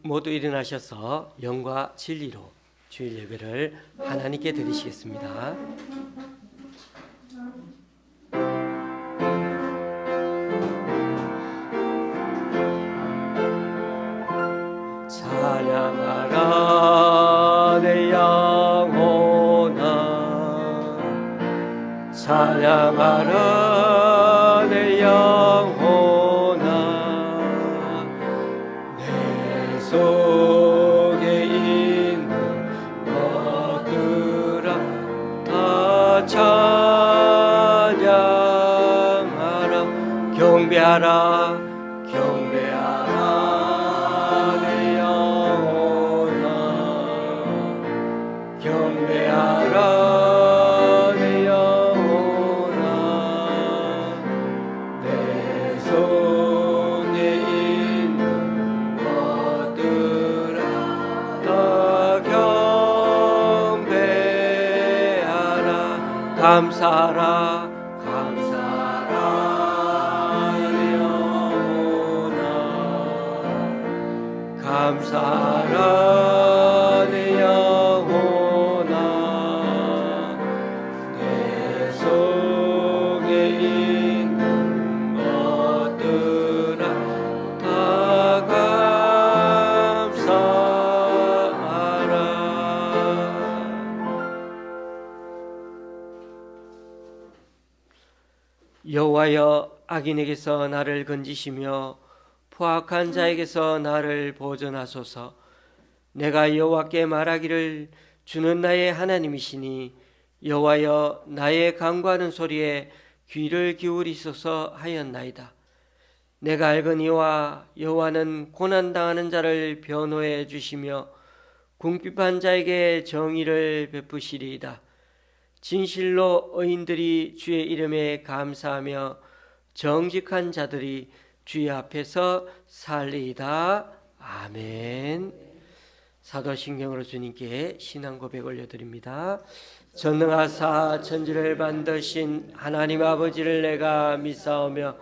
모두 일어나셔서 영과 진리로 주일 예배를 하나님께 드리시겠습니다. 찬양하라 내 영혼아, 찬양하라 내 영혼아, 내 속에 있는 것들아 다 찬양하라. 경배하라 경배하라 내 영혼아, 경배하라 내 영혼아, 내 손에 있는 것들아 다 경배하라. 감사하라 감사하라 내 영혼아, 내 속에 있는 것들아 다 감사하라. 여호와여, 악인에게서 나를 건지시며 포악한 자에게서 나를 보존하소서. 내가 여호와께 말하기를 주는 나의 하나님이시니 여호와여, 나의 간구하는 소리에 귀를 기울이소서 하였나이다. 내가 알거니와 여호와는 고난당하는 자를 변호해 주시며 궁핍한 자에게 정의를 베푸시리이다. 진실로 의인들이 주의 이름에 감사하며 정직한 자들이 주의 앞에서 살리이다. 아멘. 사도신경으로 주님께 신앙 고백 올려드립니다. 전능하사 천지를 만드신 하나님 아버지를 내가 믿사오며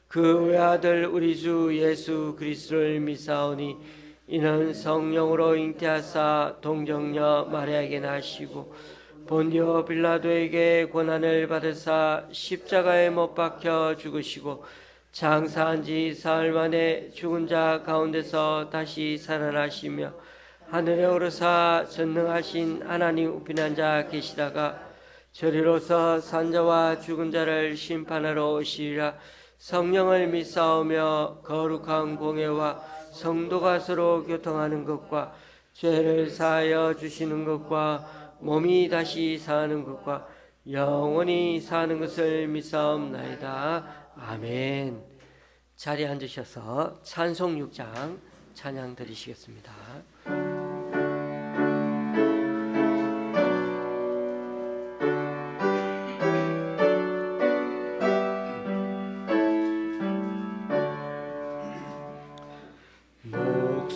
그 외아들 우리 주 예수 그리스도를 믿사오니 이는 성령으로 잉태하사 동정녀 마리아에게 나시고 본디오 빌라도에게 고난을 받으사 십자가에 못 박혀 죽으시고 장사한 지 사흘 만에 죽은 자 가운데서 다시 살아나시며 하늘에 오르사 전능하신 하나님 우편한 자 계시다가 저리로서 산자와 죽은 자를 심판하러 오시리라. 성령을 믿사오며 거룩한 공회와 성도가 서로 교통하는 것과 죄를 사하여 주시는 것과 몸이 다시 사는 것과 영원히 사는 것을 믿사옵나이다. 아멘. 자리에 앉으셔서 찬송 6장 찬양 드리시겠습니다.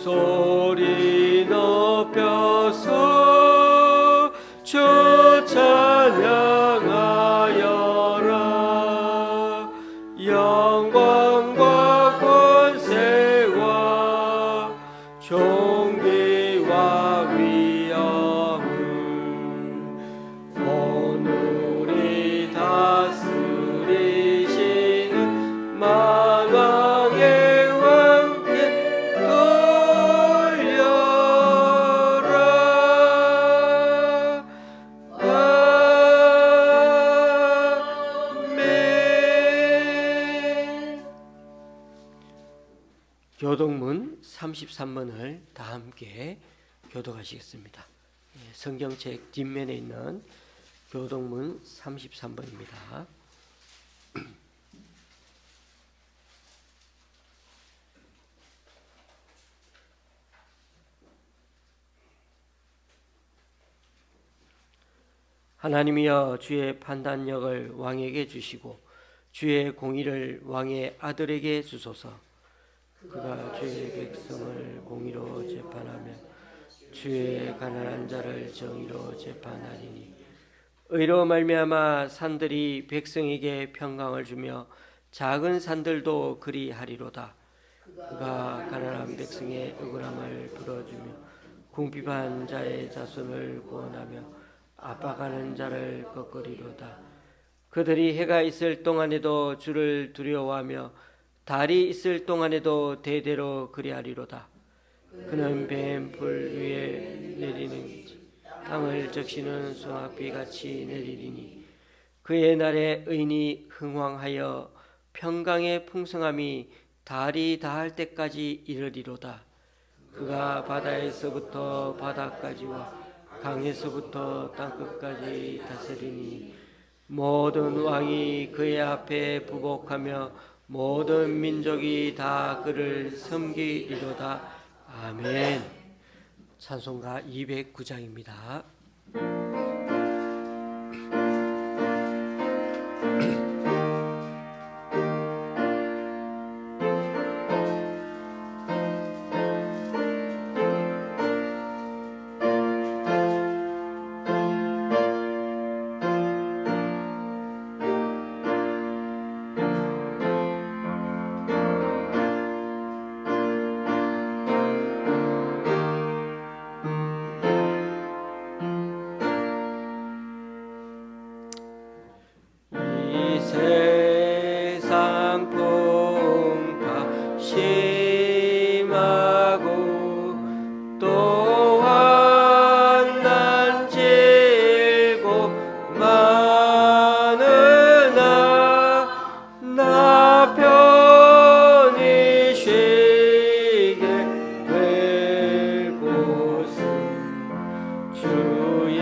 목소리 높여서 주 찬양하여라. 영광과 권세와 존귀와 위엄을 오늘이 다스리시는 만왕의 왕께 돌려라. 아멘. 교독문 33번을 다 함께 교독하시겠습니다. 성경책 뒷면에 있는 교독문 33번입니다. 하나님이여, 주의 판단력을 왕에게 주시고 주의 공의를 왕의 아들에게 주소서. 그가 주의 백성을 공의로 재판하며 주의 가난한 자를 정의로 재판하리니 의로 말미암아 산들이 백성에게 평강을 주며 작은 산들도 그리하리로다. 그가 가난한 백성의 억울함을 풀어주며 궁핍한 자의 자손을 구원하며 압박하는 자를 꺾으리로다. 그들이 해가 있을 동안에도 주를 두려워하며 달이 있을 동안에도 대대로 그리하리로다. 그는 뱀풀 위에 내리는 땅을 적시는 소낙비같이 내리리니 그의 날에 의인이 흥왕하여 평강의 풍성함이 달이 다할 때까지 이르리로다. 그가 바다에서부터 바다까지와 강에서부터 땅끝까지 다스리니 모든 왕이 그의 앞에 부복하며 모든 민족이 다 그를 섬기리로다. 아멘. 찬송가 209장입니다. 세상 풍파 심하고 또한 난질고 많으나 나 편히 쉬게 될 곳은 주의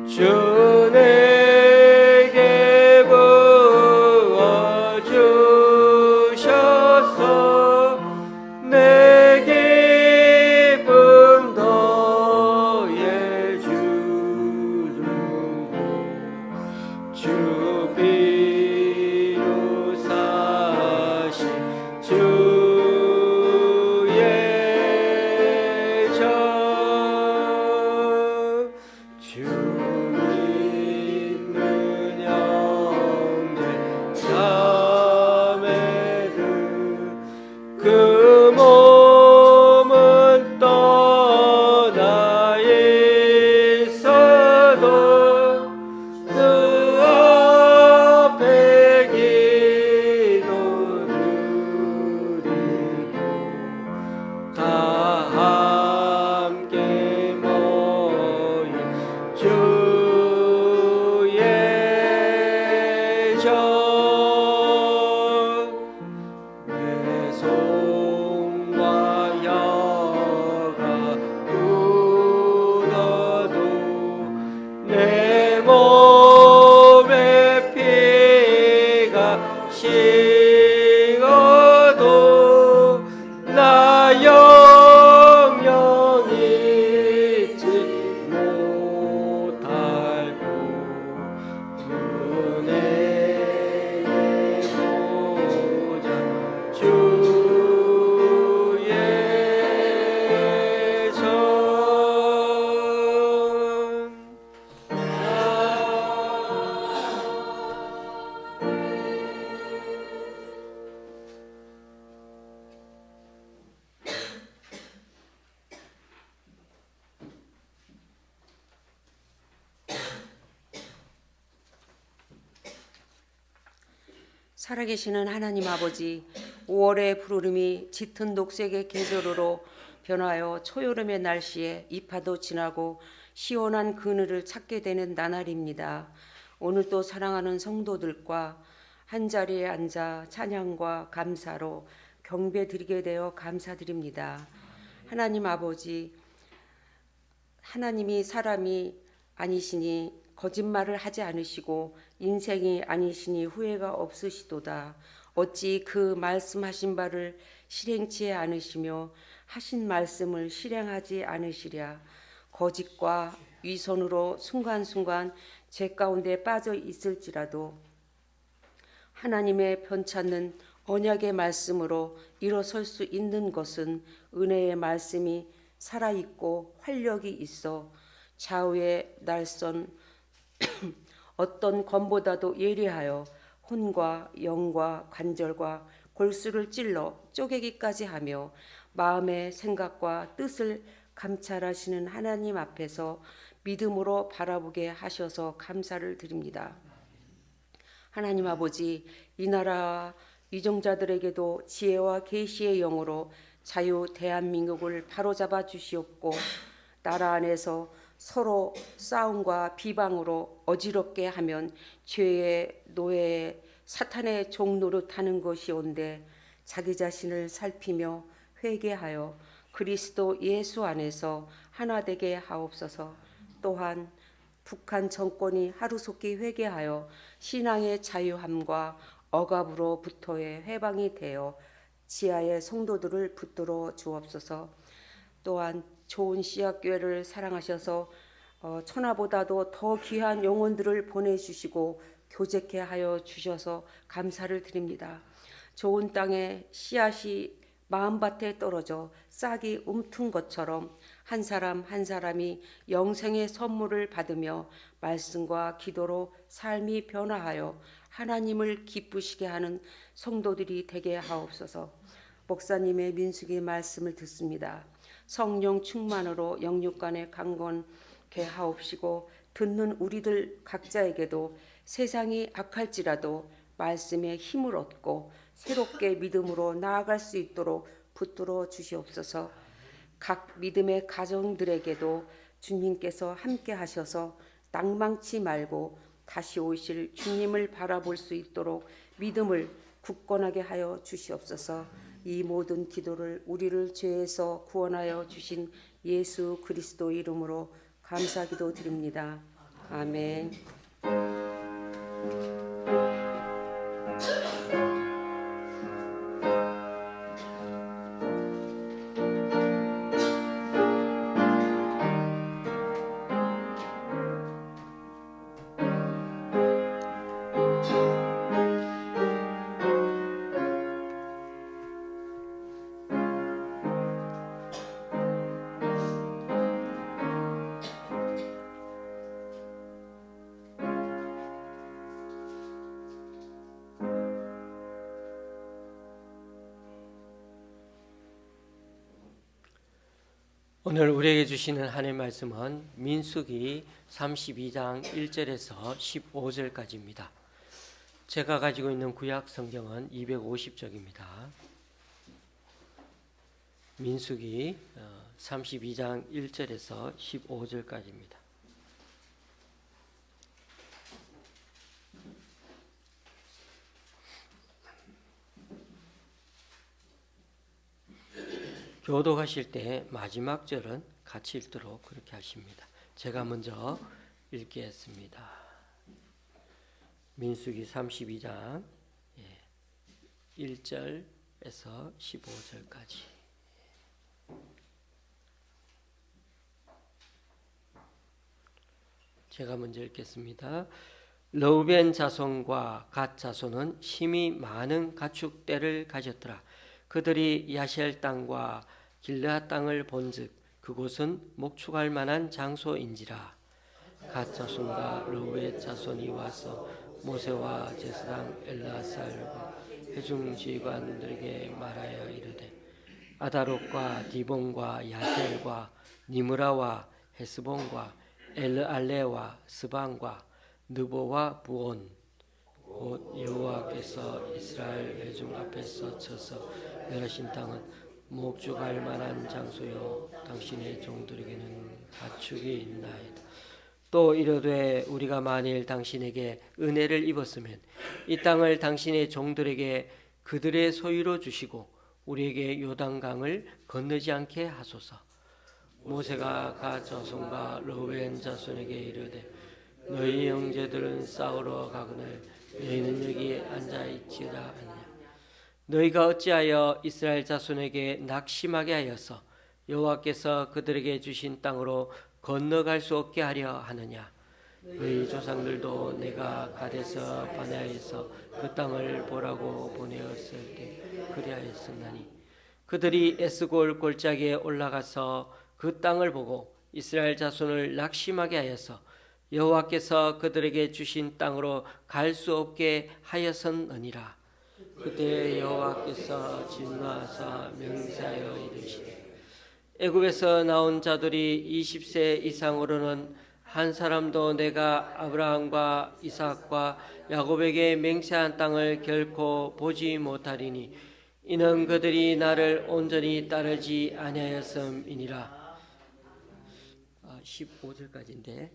주 내게 부어주셔서 내 기쁨 더해주는 주 피로 사신 주의 정 주 그 몸은 떠나 있어도 그 앞에 기도드리고 다 함께 모인 주의 정 손과 여가 굳어도 내 몸에 피가 식어도 나 영영 잊지 못하고 은혜의 보좌 주의 정 살아계시는 하나님 아버지, 5월의 푸르름이 짙은 녹색의 계절으로 변하여 초여름의 날씨에 이파도 지나고 시원한 그늘을 찾게 되는 나날입니다. 오늘도 사랑하는 성도들과 한자리에 앉아 찬양과 감사로 경배드리게 되어 감사드립니다. 하나님 아버지, 하나님이 사람이 아니시니 거짓말을 하지 않으시고 인생이 아니시니 후회가 없으시도다. 어찌 그 말씀하신 바를 실행치 않으시며 하신 말씀을 실행하지 않으시랴. 거짓과 위선으로 순간순간 제 가운데 빠져 있을지라도 하나님의 편찮는 언약의 말씀으로 일어설 수 있는 것은 은혜의 말씀이 살아있고 활력이 있어 좌우의 날선 어떤 검보다도 예리하여 혼과 영과 관절과 골수를 찔러 쪼개기까지 하며 마음의 생각과 뜻을 감찰하시는 하나님 앞에서 믿음으로 바라보게 하셔서 감사를 드립니다. 하나님 아버지, 이 나라 위정자들에게도 지혜와 계시의 영으로 자유 대한민국을 바로잡아 주시옵고 나라 안에서 서로 싸움과 비방으로 어지럽게 하면 죄의 노예 사탄의 종 노릇하는 것이온데 자기 자신을 살피며 회개하여 그리스도 예수 안에서 하나 되게 하옵소서. 또한 북한 정권이 하루속히 회개하여 신앙의 자유함과 억압으로부터의 해방이 되어 지하의 성도들을 붙들어 주옵소서. 또한 좋은 씨앗교회를 사랑하셔서 천하보다도 더 귀한 영혼들을 보내주시고 교제케 하여 주셔서 감사를 드립니다. 좋은 땅에 씨앗이 마음밭에 떨어져 싹이 움튼 것처럼 한 사람 한 사람이 영생의 선물을 받으며 말씀과 기도로 삶이 변화하여 하나님을 기쁘시게 하는 성도들이 되게 하옵소서. 목사님의 민수기 말씀을 듣습니다. 성령 충만으로 영육간에 강건케 하옵시고 듣는 우리들 각자에게도 세상이 악할지라도 말씀의 힘을 얻고 새롭게 믿음으로 나아갈 수 있도록 붙들어 주시옵소서. 각 믿음의 가정들에게도 주님께서 함께 하셔서 낭망치 말고 다시 오실 주님을 바라볼 수 있도록 믿음을 굳건하게 하여 주시옵소서. 이 모든 기도를 우리를 죄에서 구원하여 주신 예수 그리스도 이름으로 감사기도 드립니다. 아멘. 오늘 우리에게 주시는 하나님의 말씀은 민수기 32장 1절에서 15절까지입니다. 제가 가지고 있는 구약 성경은 250쪽입니다. 민수기 32장 1절에서 15절까지입니다. 교독하실 때 마지막 절은 같이 읽도록 그렇게 하십니다. 제가 먼저 읽겠습니다. 민수기 32장 1절에서 15절까지. 제가 먼저 읽겠습니다. 르우벤 자손과 갓 자손은 힘이 많은 가축대를 가졌더라. 그들이 야셀 땅과 길르앗 땅을 본즉 그곳은 목축할 만한 장소인지라. 갓 자손과 르우벤 자손이 와서 모세와 제사장 엘라살과 회중 지휘관들에게 말하여 이르되 아다롯과 디본과 야셀과 니므라와 헤스본과 엘르알레와 스방과 느보와 부온 곧 여호와께서 이스라엘 회중 앞에서 쳐서 멸하신 땅은 목축할 만한 장소요 당신의 종들에게는 가축이 있나이다. 또 이르되 우리가 만일 당신에게 은혜를 입었으면 이 땅을 당신의 종들에게 그들의 소유로 주시고 우리에게 요단강을 건너지 않게 하소서. 모세가 갓 자손과 르우벤 자손에게 이르되 너희 형제들은 싸우러 가거늘 너희는 여기에 앉아 있지라 하느냐. 너희가 어찌하여 이스라엘 자손에게 낙심하게 하여서 여호와께서 그들에게 주신 땅으로 건너갈 수 없게 하려 하느냐. 너희 조상들도 내가 가데스 바네아에서 그 땅을 보라고 보내었을 때 그리하였었나니 그들이 에스골 골짜기에 올라가서 그 땅을 보고 이스라엘 자손을 낙심하게 하여서 여호와께서 그들에게 주신 땅으로 갈 수 없게 하였었느니라. 그때 여호와께서 진노하사 맹세하여 이르시되 애굽에서 나온 자들이 20세 이상으로는 한 사람도 내가 아브라함과 이삭과 야곱에게 맹세한 땅을 결코 보지 못하리니 이는 그들이 나를 온전히 따르지 아니하였음이니라. 15절까지인데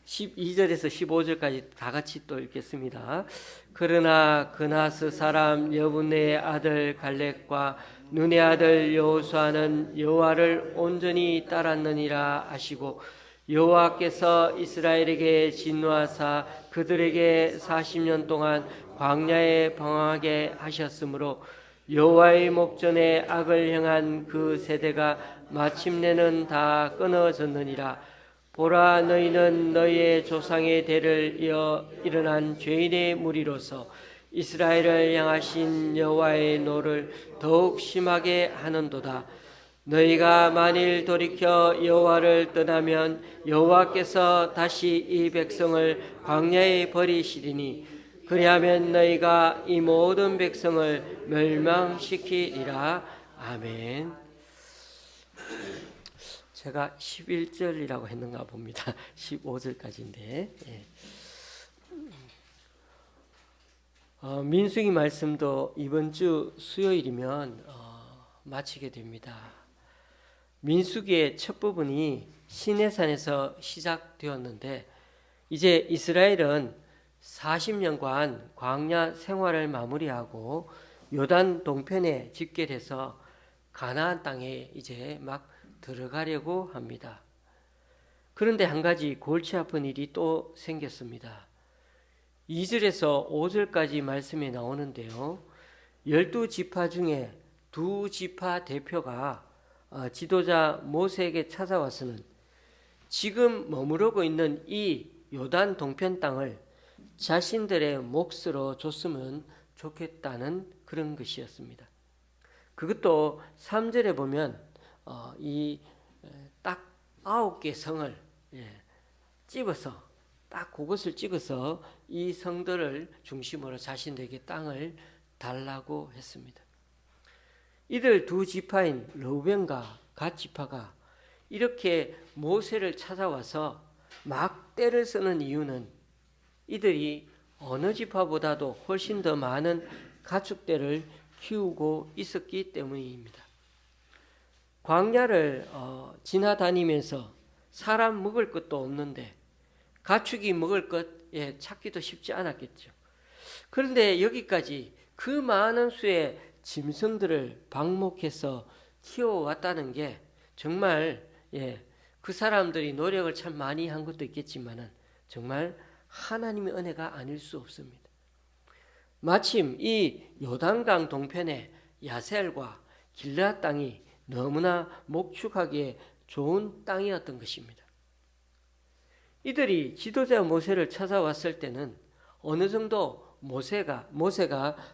12절에서 15절까지 다 같이 또 읽겠습니다. 그러나 그나스 사람 여분네의 아들 갈렙과 눈의 아들 여호수아는 여호와를 온전히 따랐느니라 하시고 여호와께서 이스라엘에게 진노하사 그들에게 40년 동안 광야에 방황하게 하셨으므로 여호와의 목전에 악을 행한 그 세대가 마침내는 다 끊어졌느니라. 보라, 너희는 너희의 조상의 대를 이어 일어난 죄인의 무리로서 이스라엘을 향하신 여호와의 노를 더욱 심하게 하는도다. 너희가 만일 돌이켜 여호와를 떠나면 여호와께서 다시 이 백성을 광야에 버리시리니 그리하면 너희가 이 모든 백성을 멸망시키리라. 아멘. 제가 11절이라고 했는가 봅니다. 15절까지인데 민수기 말씀도 이번 주 수요일이면 마치게 됩니다. 민수기의 첫 부분이 시내산에서 시작되었는데 이제 이스라엘은 40년간 광야 생활을 마무리하고 요단 동편에 집결해서 가나안 땅에 이제 막 들어가려고 합니다. 그런데 한 가지 골치 아픈 일이 또 생겼습니다. 2절에서 5절까지 말씀이 나오는데요. 12지파 중에 2지파 대표가 지도자 모세에게 찾아와서는 지금 머무르고 있는 이 요단 동편 땅을 자신들의 몫으로 줬으면 좋겠다는 그런 것이었습니다. 그것도 3절에 보면 이 딱 9개 성을 집어서 딱 그것을 찍어서 이 성들을 중심으로 자신들에게 땅을 달라고 했습니다. 이들 2지파인 르우벤과 갓 지파가 이렇게 모세를 찾아와서 막 떼를 쓰는 이유는 이들이 어느 지파보다도 훨씬 더 많은 가축떼를 키우고 있었기 때문입니다. 광야를 지나다니면서 사람 먹을 것도 없는데 가축이 먹을 것 찾기도 쉽지 않았겠죠. 그런데 여기까지 그 많은 수의 짐승들을 방목해서 키워왔다는 게 정말 그 사람들이 노력을 참 많이 한 것도 있겠지만은 정말 하나님의 은혜가 아닐 수 없습니다. 마침 이 요단강 동편의 야셀과 길르앗 땅이 너무나 목축하기에 좋은 땅이었던 것입니다. 이들이 지도자 모세를 찾아왔을 때는 어느 정도 모세가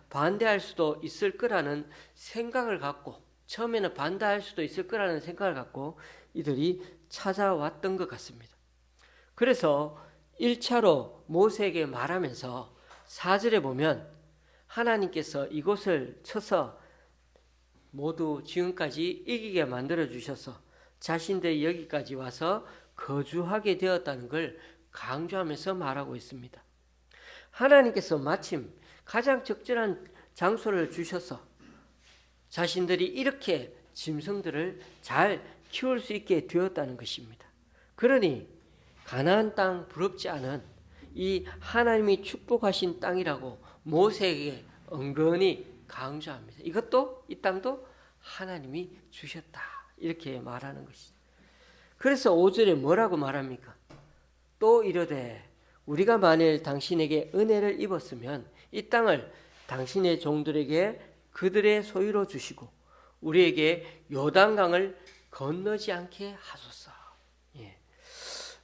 반대할 수도 있을 거라는 생각을 갖고 처음에는 반대할 수도 있을 거라는 생각을 갖고 이들이 찾아왔던 것 같습니다. 그래서 1차로 모세에게 말하면서 4절에 보면 하나님께서 이곳을 쳐서 모두 지금까지 이기게 만들어 주셔서 자신들이 여기까지 와서 거주하게 되었다는 걸 강조하면서 말하고 있습니다. 하나님께서 마침 가장 적절한 장소를 주셔서 자신들이 이렇게 짐승들을 잘 키울 수 있게 되었다는 것입니다. 그러니 가나안 땅 부럽지 않은 이 하나님이 축복하신 땅이라고 모세에게 은근히 강조합니다. 이 땅도 하나님이 주셨다. 이렇게 말하는 것이죠. 그래서 5절에 뭐라고 말합니까? 또 이르되 우리가 만일 당신에게 은혜를 입었으면 이 땅을 당신의 종들에게 그들의 소유로 주시고 우리에게 요단강을 건너지 않게 하소서.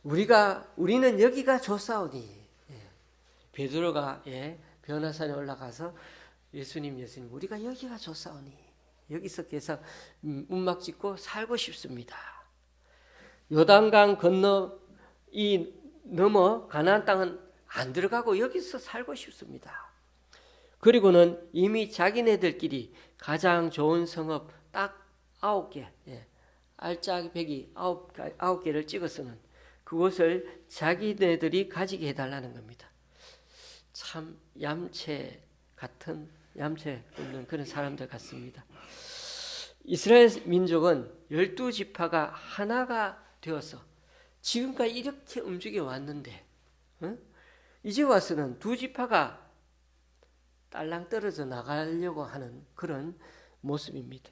우리는 여기가 좋사오니. 베드로가 변화산에 올라가서 예수님 우리가 여기가 좋사오니 여기서 계속 움막 짓고 살고 싶습니다. 요단강 건너 넘어 가나안 땅은 안 들어가고 여기서 살고 싶습니다. 그리고는 이미 자기네들끼리 가장 좋은 성읍 딱 9개, 알짜배기 9개를 찍어서는 그곳을 자기네들이 가지게 해달라는 겁니다. 참 얌체 없는 그런 사람들 같습니다. 이스라엘 민족은 12지파가 하나가 되어서 지금까지 이렇게 움직여 왔는데 이제 와서는 2지파가 딸랑 떨어져 나가려고 하는 그런 모습입니다.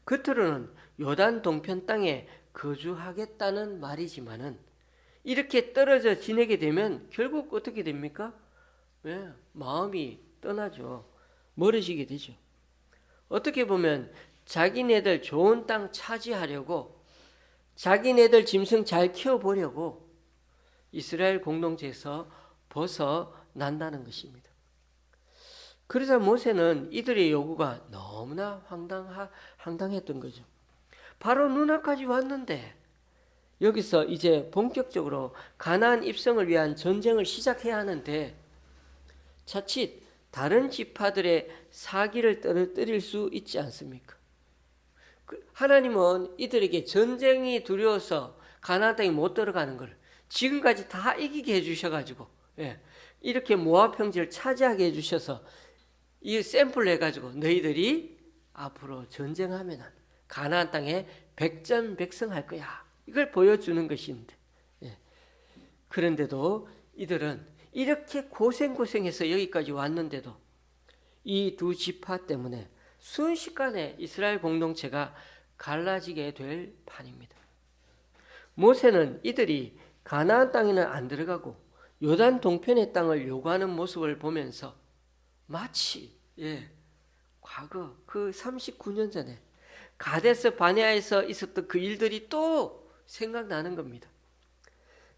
겉으로는 요단 동편 땅에 거주하겠다는 말이지만은 이렇게 떨어져 지내게 되면 결국 어떻게 됩니까? 마음이 떠나죠. 멀어지게 되죠. 어떻게 보면 자기네들 좋은 땅 차지하려고 자기네들 짐승 잘 키워보려고 이스라엘 공동체에서 벗어난다는 것입니다. 그러자 모세는 이들의 요구가 너무나 황당했던 거죠. 바로 눈앞까지 왔는데 여기서 이제 본격적으로 가나안 입성을 위한 전쟁을 시작해야 하는데 자칫 다른 지파들의 사기를 떨어뜨릴 수 있지 않습니까? 하나님은 이들에게 전쟁이 두려워서 가나안 땅에 못 들어가는 걸 지금까지 다 이기게 해주셔가지고 이렇게 모압 평지를 차지하게 해주셔서 이 샘플을 해가지고 너희들이 앞으로 전쟁하면 가나안 땅에 백전백승할 거야. 이걸 보여주는 것인데 그런데도 이들은 이렇게 고생해서 여기까지 왔는데도 이 2지파 때문에 순식간에 이스라엘 공동체가 갈라지게 될 판입니다. 모세는 이들이 가나안 땅에는 안 들어가고 요단 동편의 땅을 요구하는 모습을 보면서 마치 과거 그 39년 전에 가데스 바네아에서 있었던 그 일들이 또 생각나는 겁니다.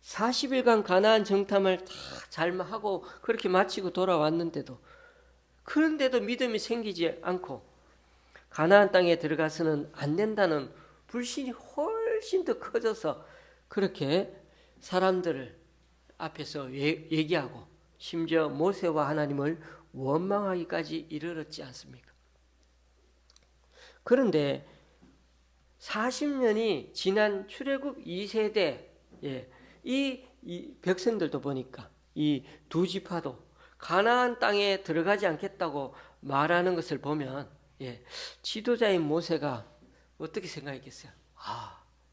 40일간 가나안 정탐을 다 잘 하고 그렇게 마치고 돌아왔는데도 그런데도 믿음이 생기지 않고 가나안 땅에 들어가서는 안 된다는 불신이 훨씬 더 커져서 그렇게 사람들을 앞에서 얘기하고 심지어 모세와 하나님을 원망하기까지 이르렀지 않습니까? 그런데 40년이 지난 출애굽 2세대 이 백성들도 보니까 이 2지파도 가나안 땅에 들어가지 않겠다고 말하는 것을 보면 지도자인 모세가 어떻게 생각했겠어요?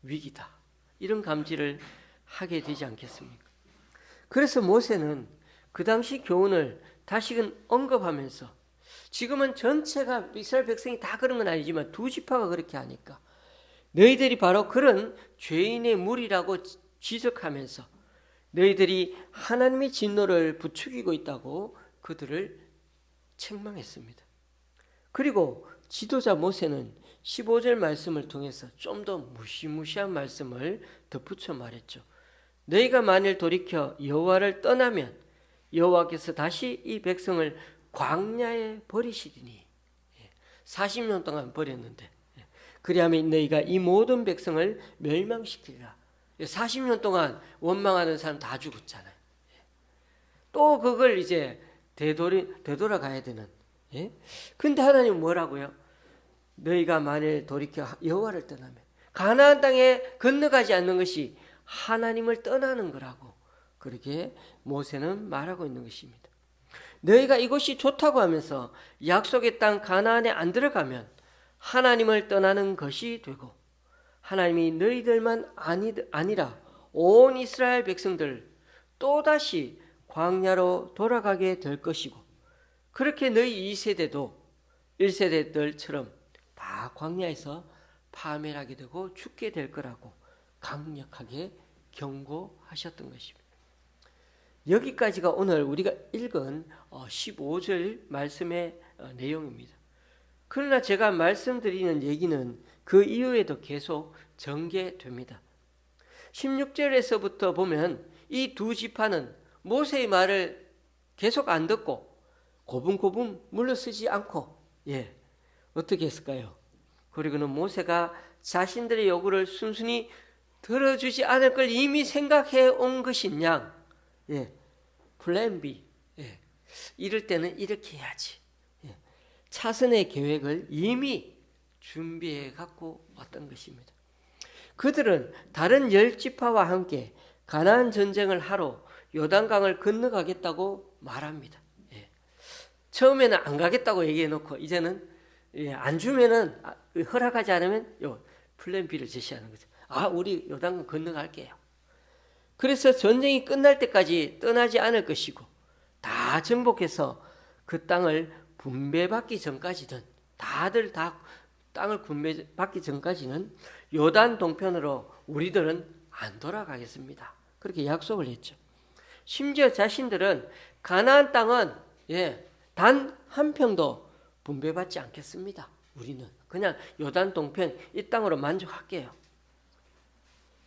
위기다. 이런 감지를 하게 되지 않겠습니까? 그래서 모세는 그 당시 교훈을 다시금 언급하면서 지금은 전체가 이스라엘 백성이 다 그런 건 아니지만 2지파가 그렇게 하니까 너희들이 바로 그런 죄인의 무리라고 지적하면서 너희들이 하나님의 진노를 부추기고 있다고 그들을 책망했습니다. 그리고 지도자 모세는 15절 말씀을 통해서 좀 더 무시무시한 말씀을 덧붙여 말했죠. 너희가 만일 돌이켜 여호와를 떠나면 여호와께서 다시 이 백성을 광야에 버리시리니 40년 동안 버렸는데 그리하면 너희가 이 모든 백성을 멸망시키리라. 40년 동안 원망하는 사람 다 죽었잖아요. 또 그걸 이제 되돌아가야 되는. 근데 하나님 뭐라고요? 너희가 만일 돌이켜 여호와를 떠나면 가나안 땅에 건너가지 않는 것이 하나님을 떠나는 거라고 그렇게 모세는 말하고 있는 것입니다. 너희가 이곳이 좋다고 하면서 약속의 땅 가나안에 안 들어가면 하나님을 떠나는 것이 되고 하나님이 너희들만 아니라 온 이스라엘 백성들 또다시 광야로 돌아가게 될 것이고 그렇게 너희 2세대도 1세대들처럼 다 광야에서 파멸하게 되고 죽게 될 거라고 강력하게 경고하셨던 것입니다. 여기까지가 오늘 우리가 읽은 15절 말씀의 내용입니다. 그러나 제가 말씀드리는 얘기는 그 이후에도 계속 전개됩니다. 16절에서부터 보면 이 두 지파는 모세의 말을 계속 안 듣고 고분고분 물러서지 않고 어떻게 했을까요? 그리고는 모세가 자신들의 요구를 순순히 들어주지 않을 걸 이미 생각해 온 것인 양 플랜 B 이럴 때는 이렇게 해야지 차선의 계획을 이미 준비해 갖고 왔던 것입니다. 그들은 다른 10지파와 함께 가나안 전쟁을 하러 요단강을 건너가겠다고 말합니다. 처음에는 안 가겠다고 얘기해 놓고 이제는 안 주면은 허락하지 않으면 플랜 B를 제시하는 거죠. 우리 요단강 건너갈게요. 그래서 전쟁이 끝날 때까지 떠나지 않을 것이고 다 정복해서 그 땅을 분배받기 전까지는 다들 다 땅을 분배받기 전까지는 요단 동편으로 우리들은 안 돌아가겠습니다. 그렇게 약속을 했죠. 심지어 자신들은 가나안 땅은 단 한 평도 분배받지 않겠습니다. 우리는 그냥 요단 동편 이 땅으로 만족할게요.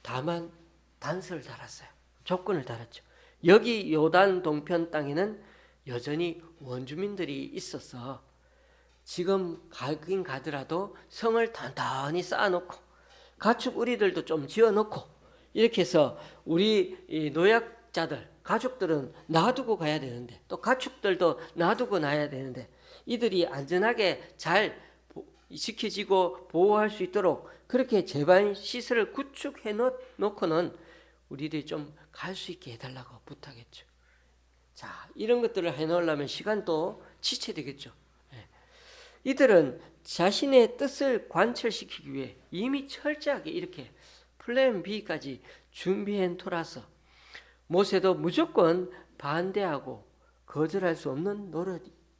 다만 단서를 달았어요. 조건을 달았죠. 여기 요단 동편 땅에는 여전히 원주민들이 있어서 지금 가긴 가더라도 성을 단단히 쌓아놓고 가축 우리들도 좀 지어놓고 이렇게 해서 우리 이 노약자들 가족들은 놔두고 가야 되는데 또 가축들도 놔두고 놔야 되는데 이들이 안전하게 잘 지켜지고 보호할 수 있도록 그렇게 제반 시설을 구축해 놓고는 우리들이 좀 갈 수 있게 해달라고 부탁했죠. 자, 이런 것들을 해놓으려면 시간도 지체되겠죠. 이들은 자신의 뜻을 관철시키기 위해 이미 철저하게 이렇게 플랜 B까지 준비한 터라서 모세도 무조건 반대하고 거절할 수 없는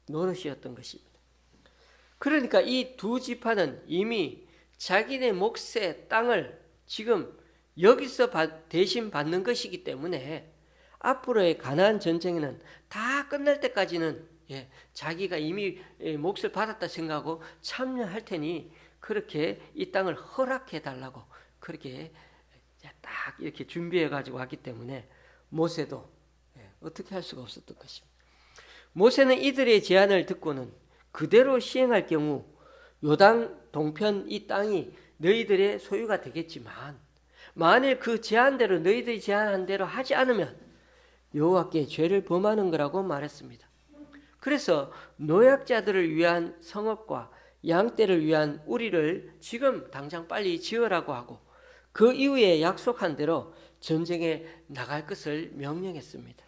노릇이었던 것입니다. 그러니까 이 두 지파는 이미 자기네 몫의 땅을 지금 여기서 대신 받는 것이기 때문에 앞으로의 가나안 전쟁에는 다 끝날 때까지는 자기가 이미 몫을 받았다 생각하고 참여할 테니 그렇게 이 땅을 허락해 달라고 그렇게 딱 이렇게 준비해 가지고 왔기 때문에 모세도 어떻게 할 수가 없었던 것입니다. 모세는 이들의 제안을 듣고는 그대로 시행할 경우 요단 동편 이 땅이 너희들의 소유가 되겠지만 만일 그 제안대로 너희들이 제안한 대로 하지 않으면 여호와께 죄를 범하는 거라고 말했습니다. 그래서 노약자들을 위한 성읍과 양떼를 위한 우리를 지금 당장 빨리 지으라고 하고 그 이후에 약속한 대로 전쟁에 나갈 것을 명령했습니다.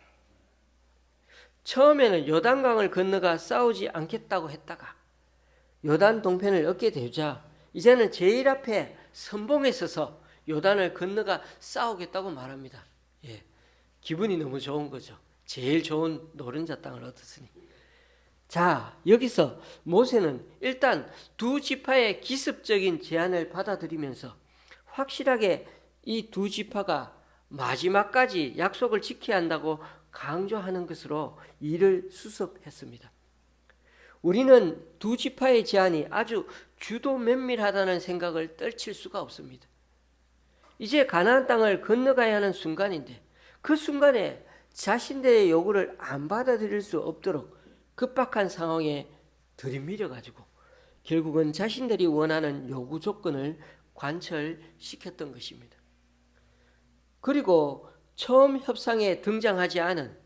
처음에는 요단강을 건너가 싸우지 않겠다고 했다가 요단 동편을 얻게 되자 이제는 제일 앞에 선봉에 서서 요단을 건너가 싸우겠다고 말합니다. 기분이 너무 좋은 거죠. 제일 좋은 노른자 땅을 얻었으니. 자, 여기서 모세는 일단 두 지파의 기습적인 제안을 받아들이면서 확실하게 이 두 지파가 마지막까지 약속을 지켜야 한다고 강조하는 것으로 이를 수습했습니다. 우리는 두 지파의 제안이 아주 주도 면밀하다는 생각을 떨칠 수가 없습니다. 이제 가나안 땅을 건너가야 하는 순간인데 그 순간에 자신들의 요구를 안 받아들일 수 없도록 급박한 상황에 들이밀어 가지고 결국은 자신들이 원하는 요구 조건을 관철시켰던 것입니다. 그리고 처음 협상에 등장하지 않은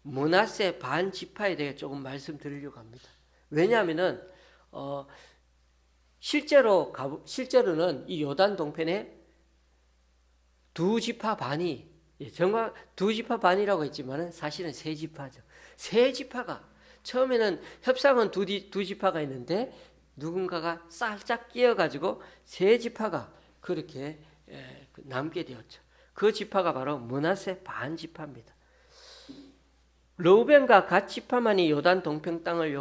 므낫세 반 지파에 대해 조금 말씀드리려고 합니다. 왜냐하면은 실제로는 이 요단 동편에 두 지파 반이 정말 두 지파 반이라고 했지만은 사실은 세 지파죠. 세 지파가 처음에는 협상은 두 지파가 있는데 누군가가 살짝 끼어가지고 세 지파가 그렇게 남게 되었죠. 그 지파가 바로 므낫세 반 지파입니다. 르우벤과 갓 지파만이 요단 동편 땅을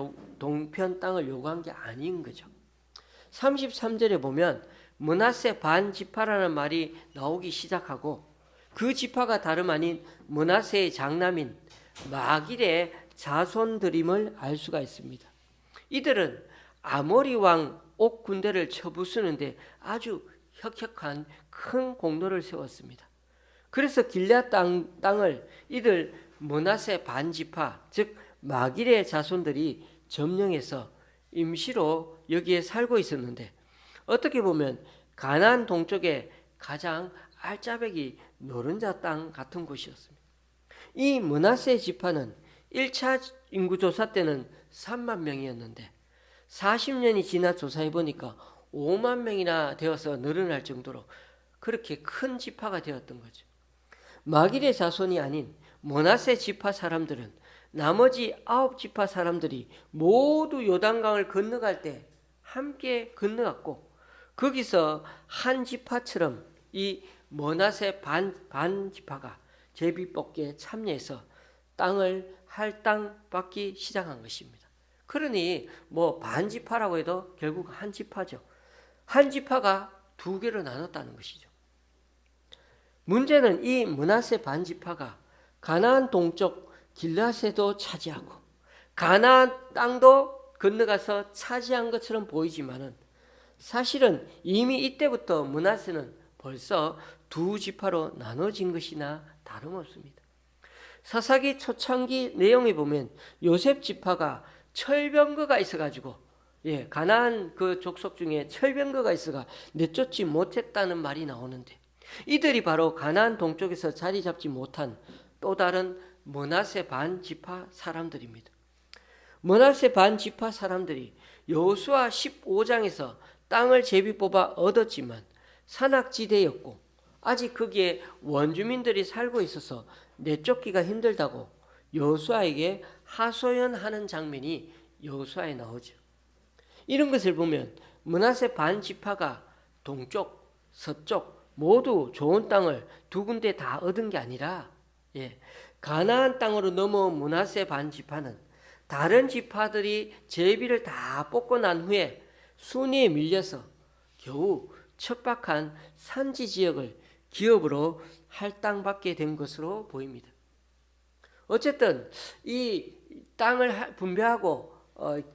요구한 게 아닌 거죠. 33절에 보면 므낫세 반 지파라는 말이 나오기 시작하고 그 지파가 다름 아닌 므낫세의 장남인 마길의 자손들임을 알 수가 있습니다. 이들은 아모리 왕 옥 군대를 쳐부수는데 아주 혁혁한 큰 공로를 세웠습니다. 그래서 길앗 땅을 이들 므낫세 반지파, 즉 마길의 자손들이 점령해서 임시로 여기에 살고 있었는데, 어떻게 보면 가나안 동쪽에 가장 알짜배기 노른자 땅 같은 곳이었습니다. 이 므낫세 지파는 1차 인구조사 때는 3만 명이었는데 40년이 지나 조사해 보니까 5만 명이나 되어서 늘어날 정도로 그렇게 큰 지파가 되었던 거죠. 마길의 자손이 아닌 므낫세 지파 사람들은 나머지 9지파 사람들이 모두 요단강을 건너갈 때 함께 건너갔고, 거기서 한 지파처럼 이 므낫세 반 지파가 제비뽑기에 참여해서 땅을 할당받기 시작한 것입니다. 그러니 뭐 반지파라고 해도 결국 한 지파죠. 한 지파가 두 개로 나눴다는 것이죠. 문제는 이 므낫세 반지파가 가나안 동쪽 길앗에도 차지하고 가나안 땅도 건너가서 차지한 것처럼 보이지만은, 사실은 이미 이때부터 므낫세는 벌써 두 지파로 나눠진 것이나 다름없습니다. 사사기 초창기 내용에 보면 요셉 지파가 철병거가 있어가지고, 가나안 그 족속 중에 철병거가 있어가 내쫓지 못했다는 말이 나오는데, 이들이 바로 가나안 동쪽에서 자리 잡지 못한 또 다른 므낫세 반 지파 사람들입니다. 므낫세 반 지파 사람들이 여호수아 15장에서 땅을 제비 뽑아 얻었지만 산악지대였고 아직 거기에 원주민들이 살고 있어서 내쫓기가 힘들다고 여호수아에게 하소연하는 장면이 여호수아에 나오죠. 이런 것을 보면 므낫세 반 지파가 동쪽, 서쪽 모두 좋은 땅을 두 군데 다 얻은 게 아니라, 가나안 땅으로 넘어온 므낫세 반 지파는 다른 지파들이 제비를 다 뽑고 난 후에 순위에 밀려서 겨우 척박한 산지 지역을 기업으로 할당받게 된 것으로 보입니다. 어쨌든 이 땅을 분배하고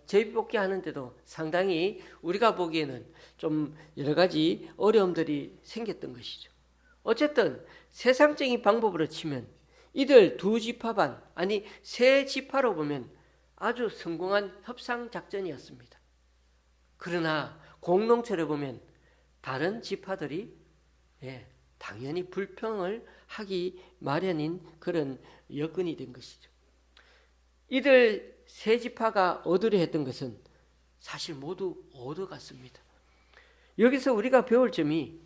제비 뽑기 하는데도 상당히 우리가 보기에는 좀 여러 가지 어려움들이 생겼던 것이죠. 어쨌든 세상적인 방법으로 치면 이들 두 지파반, 아니 세 지파로 보면 아주 성공한 협상 작전이었습니다. 그러나 공동체를 보면 다른 지파들이 당연히 불평을 하기 마련인 그런 여건이 된 것이죠. 이들 세 지파가 얻으려 했던 것은 사실 모두 얻어갔습니다. 여기서 우리가 배울 점이,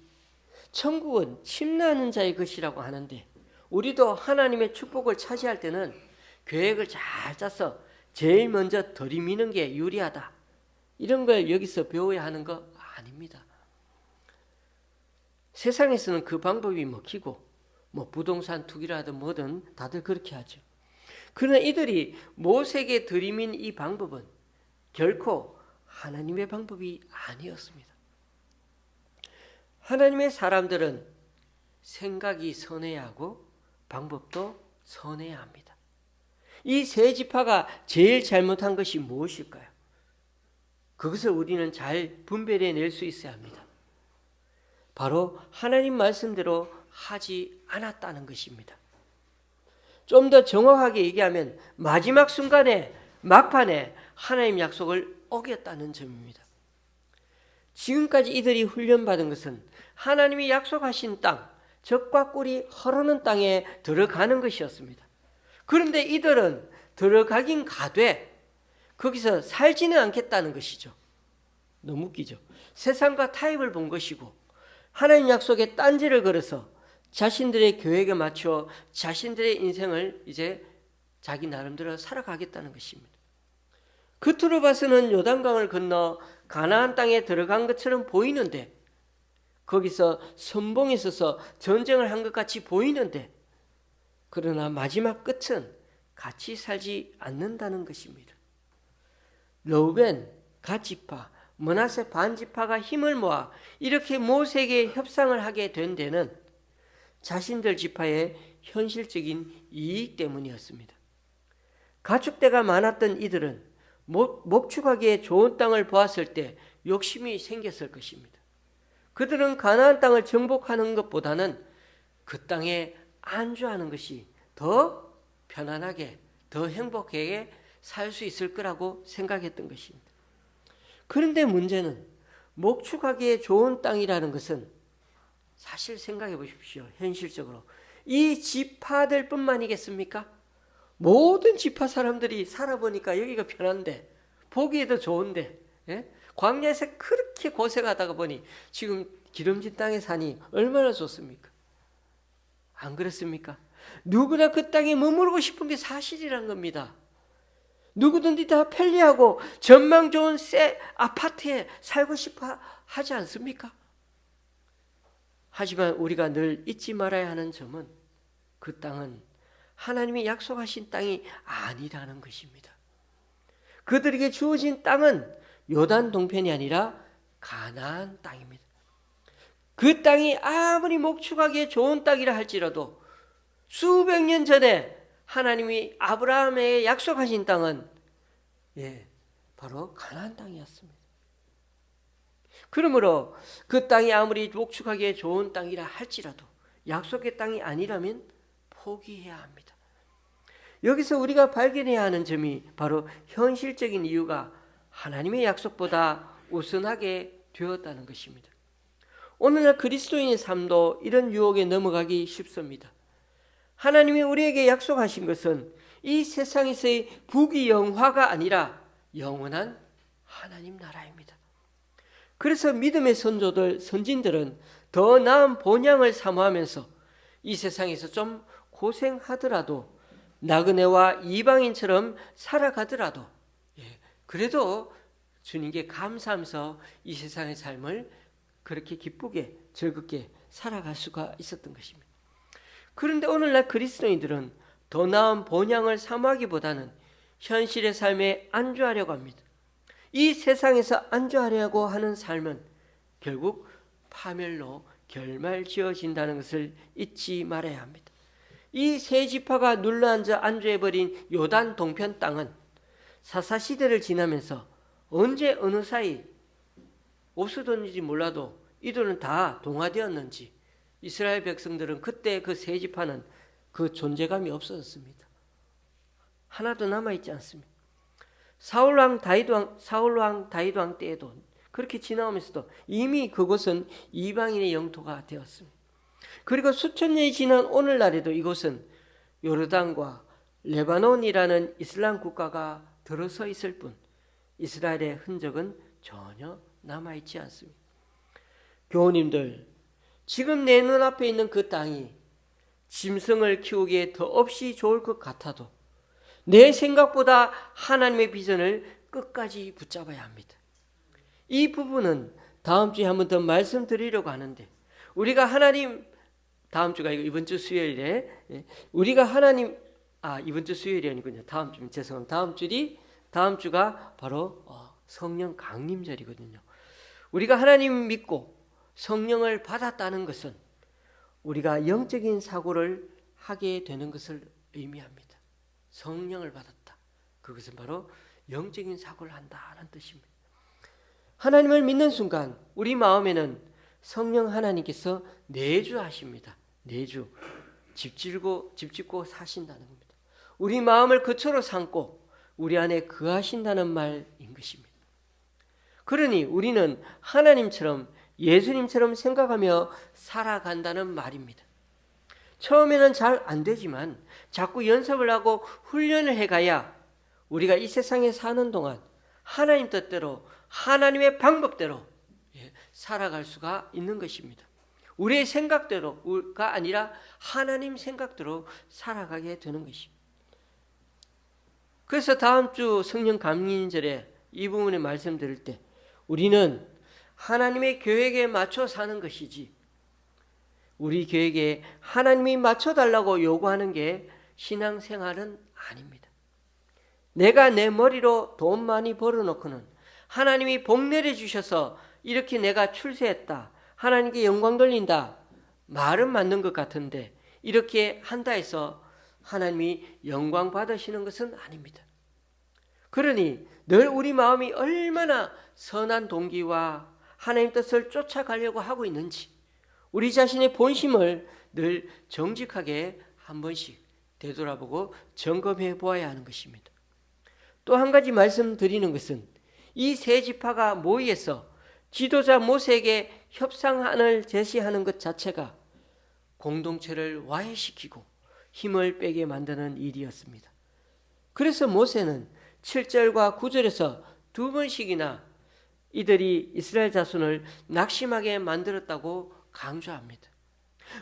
천국은 침노하는 자의 것이라고 하는데 우리도 하나님의 축복을 차지할 때는 계획을 잘 짜서 제일 먼저 들이미는 게 유리하다, 이런 걸 여기서 배워야 하는 거 아닙니다. 세상에서는 그 방법이 먹히고 뭐 부동산 투기라든 뭐든 다들 그렇게 하죠. 그러나 이들이 모세에게 들이민 이 방법은 결코 하나님의 방법이 아니었습니다. 하나님의 사람들은 생각이 선해야 하고 방법도 선해야 합니다. 이 세 지파가 제일 잘못한 것이 무엇일까요? 그것을 우리는 잘 분별해낼 수 있어야 합니다. 바로 하나님 말씀대로 하지 않았다는 것입니다. 좀 더 정확하게 얘기하면 마지막 순간에, 막판에 하나님 약속을 어겼다는 점입니다. 지금까지 이들이 훈련받은 것은 하나님이 약속하신 땅, 젖과 꿀이 흐르는 땅에 들어가는 것이었습니다. 그런데 이들은 들어가긴 가되 거기서 살지는 않겠다는 것이죠. 너무 웃기죠. 세상과 타협을 본 것이고 하나님 약속에 딴지를 걸어서 자신들의 계획에 맞춰 자신들의 인생을 이제 자기 나름대로 살아가겠다는 것입니다. 겉으로 봐서는 요단강을 건너 가나안 땅에 들어간 것처럼 보이는데, 거기서 선봉에 서서 전쟁을 한 것 같이 보이는데, 그러나 마지막 끝은 같이 살지 않는다는 것입니다. 르우벤, 갓지파, 므낫세 반지파가 힘을 모아 이렇게 모세에게 협상을 하게 된 데는 자신들 지파의 현실적인 이익 때문이었습니다. 가축대가 많았던 이들은 목축하기에 좋은 땅을 보았을 때 욕심이 생겼을 것입니다. 그들은 가나안 땅을 정복하는 것보다는 그 땅에 안주하는 것이 더 편안하게, 더 행복하게 살 수 있을 거라고 생각했던 것입니다. 그런데 문제는 목축하기에 좋은 땅이라는 것은 사실 생각해 보십시오. 현실적으로 이 지파들 뿐만이겠습니까? 모든 지파 사람들이 살아보니까 여기가 편한데, 보기에도 좋은데, 예? 광야에서 그렇게 고생하다가 보니 지금 기름진 땅에 사니 얼마나 좋습니까? 안 그렇습니까? 누구나 그 땅에 머무르고 싶은 게 사실이란 겁니다. 누구든지 다 편리하고 전망 좋은 새 아파트에 살고 싶어 하지 않습니까? 하지만 우리가 늘 잊지 말아야 하는 점은 그 땅은 하나님이 약속하신 땅이 아니라는 것입니다. 그들에게 주어진 땅은 요단 동편이 아니라 가나안 땅입니다. 그 땅이 아무리 목축하기에 좋은 땅이라 할지라도 수백 년 전에 하나님이 아브라함에게 약속하신 땅은 바로 가나안 땅이었습니다. 그러므로 그 땅이 아무리 목축하기에 좋은 땅이라 할지라도 약속의 땅이 아니라면 포기해야 합니다. 여기서 우리가 발견해야 하는 점이 바로 현실적인 이유가 하나님의 약속보다 우선하게 되었다는 것입니다. 오늘날 그리스도인의 삶도 이런 유혹에 넘어가기 쉽습니다. 하나님이 우리에게 약속하신 것은 이 세상에서의 부귀영화가 아니라 영원한 하나님 나라입니다. 그래서 믿음의 선진들은 더 나은 본향을 사모하면서 이 세상에서 좀 고생하더라도 나그네와 이방인처럼 살아가더라도 그래도 주님께 감사하면서 이 세상의 삶을 그렇게 기쁘게 즐겁게 살아갈 수가 있었던 것입니다. 그런데 오늘날 그리스도인들은 더 나은 본향을 사모하기보다는 현실의 삶에 안주하려고 합니다. 이 세상에서 안주하려고 하는 삶은 결국 파멸로 결말지어진다는 것을 잊지 말아야 합니다. 이 세 지파가 눌러앉아 안주해버린 요단 동편 땅은 사사시대를 지나면서 언제 어느 사이 없어졌는지 몰라도 이들은 다 동화되었는지 이스라엘 백성들은 그때 그 세 지파는 그 존재감이 없어졌습니다. 하나도 남아있지 않습니다. 사울왕 다윗 왕 때에도 그렇게 지나오면서도 이미 그곳은 이방인의 영토가 되었습니다. 그리고 수천 년이 지난 오늘날에도 이곳은 요르단과 레바논이라는 이슬람 국가가 들어서 있을 뿐 이스라엘의 흔적은 전혀 남아있지 않습니다. 교우님들, 지금 내 눈앞에 있는 그 땅이 짐승을 키우기에 더없이 좋을 것 같아도 내 생각보다 하나님의 비전을 끝까지 붙잡아야 합니다. 이 부분은 다음 주에 한 번 더 말씀드리려고 하는데 우리가 하나님 다음 주가 이번 주 수요일에 우리가 하나님 이번 주 수요일이 아니군요. 다음 주 죄송합니다. 다음 주가 바로 성령 강림절이거든요. 우리가 하나님 믿고 성령을 받았다는 것은 우리가 영적인 사고를 하게 되는 것을 의미합니다. 성령을 받았다. 그것은 바로 영적인 사고를 한다는 뜻입니다. 하나님을 믿는 순간 우리 마음에는 성령 하나님께서 내주하십니다. 내주. 집 짓고 사신다는 겁니다. 우리 마음을 거처로 삼고 우리 안에 거하신다는 말인 것입니다. 그러니 우리는 하나님처럼 예수님처럼 생각하며 살아간다는 말입니다. 처음에는 잘 안 되지만 자꾸 연습을 하고 훈련을 해가야 우리가 이 세상에 사는 동안 하나님 뜻대로 하나님의 방법대로 살아갈 수가 있는 것입니다. 우리의 생각대로가 아니라 하나님 생각대로 살아가게 되는 것입니다. 그래서 다음 주 성령 감림절에 이 부분에 말씀드릴 때 우리는 하나님의 계획에 맞춰 사는 것이지 우리 계획에 하나님이 맞춰달라고 요구하는 게 신앙생활은 아닙니다. 내가 내 머리로 돈 많이 벌어놓고는 하나님이 복 내려주셔서 이렇게 내가 출세했다, 하나님께 영광 돌린다, 말은 맞는 것 같은데 이렇게 한다 해서 하나님이 영광 받으시는 것은 아닙니다. 그러니 늘 우리 마음이 얼마나 선한 동기와 하나님 뜻을 쫓아가려고 하고 있는지 우리 자신의 본심을 늘 정직하게 한 번씩 되돌아보고 점검해 보아야 하는 것입니다. 또 한 가지 말씀드리는 것은 이 세 지파가 모의해서 지도자 모세에게 협상안을 제시하는 것 자체가 공동체를 와해시키고 힘을 빼게 만드는 일이었습니다. 그래서 모세는 7절과 9절에서 두 번씩이나 이들이 이스라엘 자손을 낙심하게 만들었다고 강조합니다.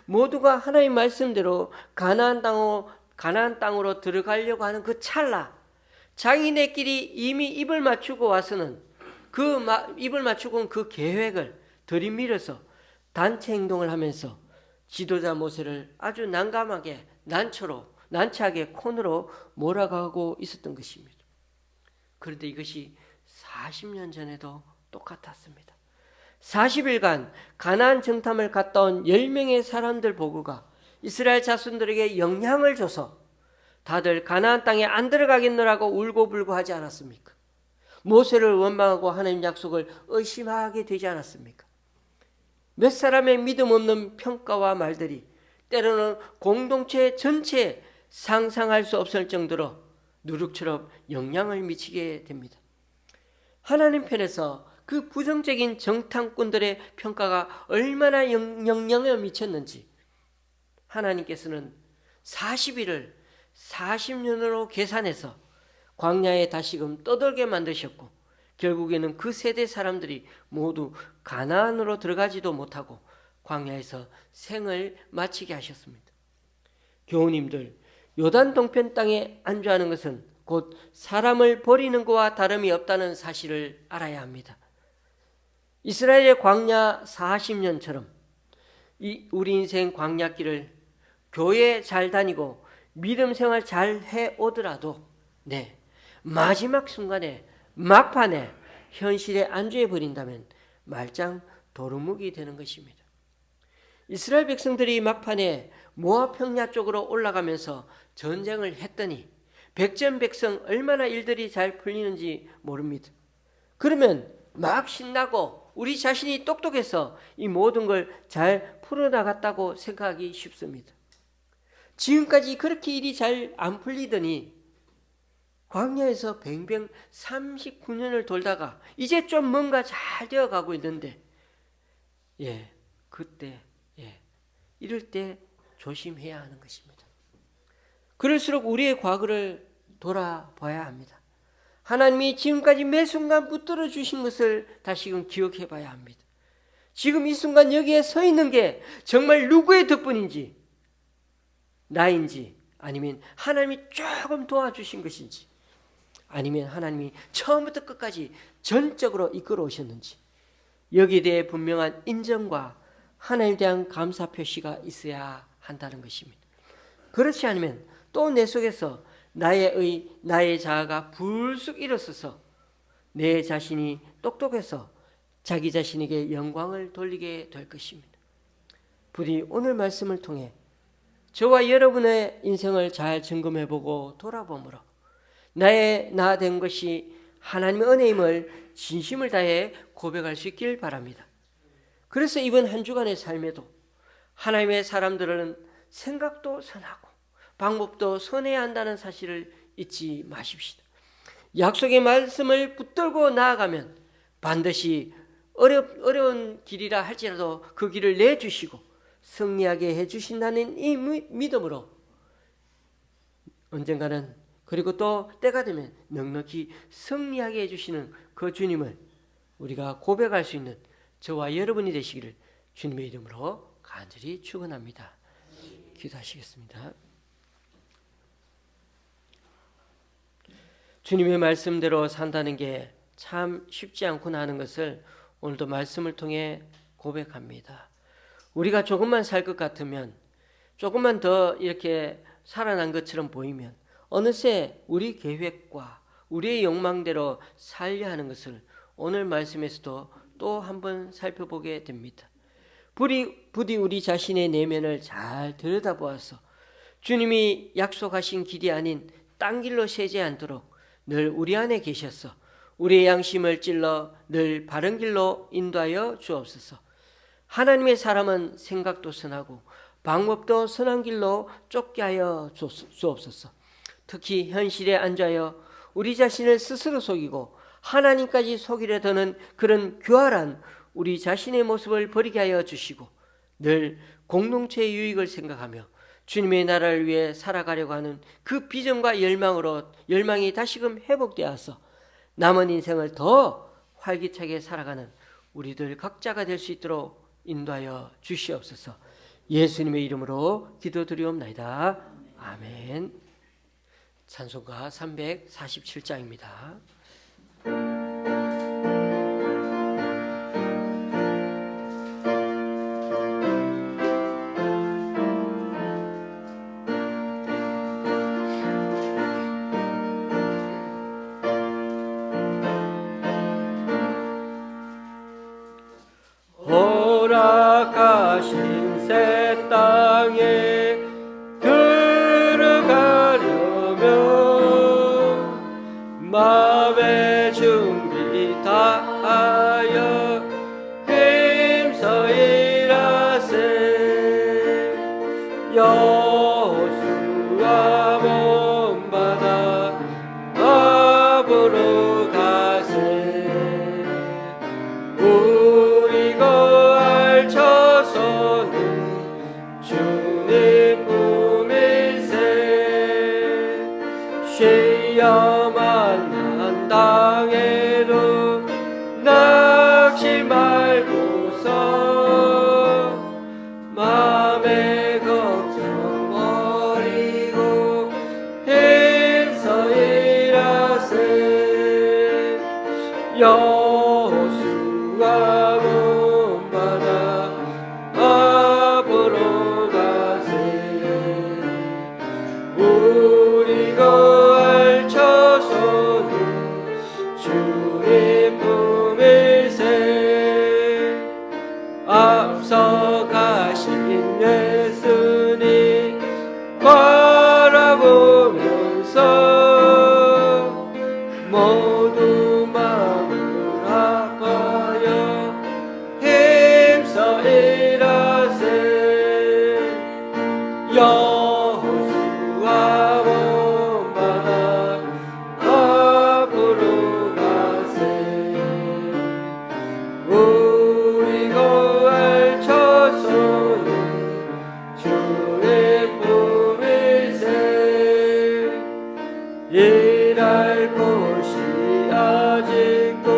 모두가 하나님 말씀대로 가나안 땅으로 들어가려고 하는 그 찰나, 자기네끼리 이미 입을 맞추고 와서는 입을 맞추고 온 그 계획을 들이밀어서 단체 행동을 하면서 지도자 모세를 아주 난감하게 난처하게 콘으로 몰아가고 있었던 것입니다. 그런데 이것이 40년 전에도 똑같았습니다. 40일간 가나안 정탐을 갔다 온 10명의 사람들 보고가 이스라엘 자손들에게 영향을 줘서 다들 가나안 땅에 안 들어가겠노라고 울고불고 하지 않았습니까? 모세를 원망하고 하나님 약속을 의심하게 되지 않았습니까? 몇 사람의 믿음 없는 평가와 말들이 때로는 공동체 전체에 상상할 수 없을 정도로 누룩처럼 영향을 미치게 됩니다. 하나님 편에서 그 부정적인 정탐꾼들의 평가가 얼마나 영향을 미쳤는지 하나님께서는 40일을 40년으로 계산해서 광야에 다시금 떠돌게 만드셨고 결국에는 그 세대 사람들이 모두 가나안으로 들어가지도 못하고 광야에서 생을 마치게 하셨습니다. 교우님들, 요단 동편 땅에 안주하는 것은 곧 사람을 버리는 것과 다름이 없다는 사실을 알아야 합니다. 이스라엘의 광야 40년처럼 우리 인생 광야길을 교회 잘 다니고 믿음 생활 잘 해오더라도 마지막 순간에 막판에 현실에 안주해 버린다면 말짱 도루묵이 되는 것입니다. 이스라엘 백성들이 막판에 모압 평야 쪽으로 올라가면서 전쟁을 했더니 백전백성 얼마나 일들이 잘 풀리는지 모릅니다. 그러면 막 신나고 우리 자신이 똑똑해서 이 모든 걸 잘 풀어나갔다고 생각하기 쉽습니다. 지금까지 그렇게 일이 잘 안 풀리더니 광야에서 뱅뱅 39년을 돌다가 이제 좀 뭔가 잘 되어가고 있는데 그때 이럴 때 조심해야 하는 것입니다. 그럴수록 우리의 과거를 돌아봐야 합니다. 하나님이 지금까지 매 순간 붙들어 주신 것을 다시금 기억해 봐야 합니다. 지금 이 순간 여기에 서 있는 게 정말 누구의 덕분인지 나인지 아니면 하나님이 조금 도와주신 것인지 아니면 하나님이 처음부터 끝까지 전적으로 이끌어 오셨는지 여기에 대해 분명한 인정과 하나님에 대한 감사 표시가 있어야 한다는 것입니다. 그렇지 않으면 또 내 속에서 나의 자아가 불쑥 일어서서 내 자신이 똑똑해서 자기 자신에게 영광을 돌리게 될 것입니다. 부디 오늘 말씀을 통해 저와 여러분의 인생을 잘 점검해보고 돌아보므로 나의 나 된 것이 하나님의 은혜임을 진심을 다해 고백할 수 있길 바랍니다. 그래서 이번 한 주간의 삶에도 하나님의 사람들은 생각도 선하고 방법도 선해야 한다는 사실을 잊지 마십시다. 약속의 말씀을 붙들고 나아가면 반드시 어려운 길이라 할지라도 그 길을 내주시고 승리하게 해주신다는 이 믿음으로 언젠가는 그리고 또 때가 되면 넉넉히 승리하게 해주시는 그 주님을 우리가 고백할 수 있는 저와 여러분이 되시기를 주님의 이름으로 간절히 축원합니다. 기도하시겠습니다. 주님의 말씀대로 산다는 게 참 쉽지 않구나 하는 것을 오늘도 말씀을 통해 고백합니다. 우리가 조금만 살 것 같으면 조금만 더 이렇게 살아난 것처럼 보이면 어느새 우리 계획과 우리의 욕망대로 살려 하는 것을 오늘 말씀에서도 또 한번 살펴보게 됩니다. 부디 우리 자신의 내면을 잘 들여다보아서 주님이 약속하신 길이 아닌 딴 길로 새지 않도록 늘 우리 안에 계셔서 우리의 양심을 찔러 늘 바른 길로 인도하여 주옵소서. 하나님의 사람은 생각도 선하고 방법도 선한 길로 쫓게 하여 주옵소서. 특히 현실에 앉아여 우리 자신을 스스로 속이고 하나님까지 속이려 드는 그런 교활한 우리 자신의 모습을 버리게 하여 주시고 늘 공동체의 유익을 생각하며 주님의 나라를 위해 살아가려고 하는 그 비전과 열망이 다시금 회복되어서 남은 인생을 더 활기차게 살아가는 우리들 각자가 될 수 있도록 인도하여 주시옵소서. 예수님의 이름으로 기도드리옵나이다. 아멘. 찬송가 347장입니다. 허락하신 새 땅에 들어가려면 마음의 준비 다하여 힘써 일하세. 여호수아 먼바다 앞으로 가세. 우리 거알쳐서는 주님 품일세. 시험한 땅에도 낙심 말고서 마음의 걱정 버리고 힘써 일하세. 여호수아 먼바다 앞으로 가세. 우리 거알쳐서는 주님 품일세. 앞서 가신 예수님 바라보면서 모두 마음을 아파여 힘써 일하세. 여호수아 먼바다 앞으로 가세. 우리 거알쳐서는 주의 품일세. 일할 곳이 아직도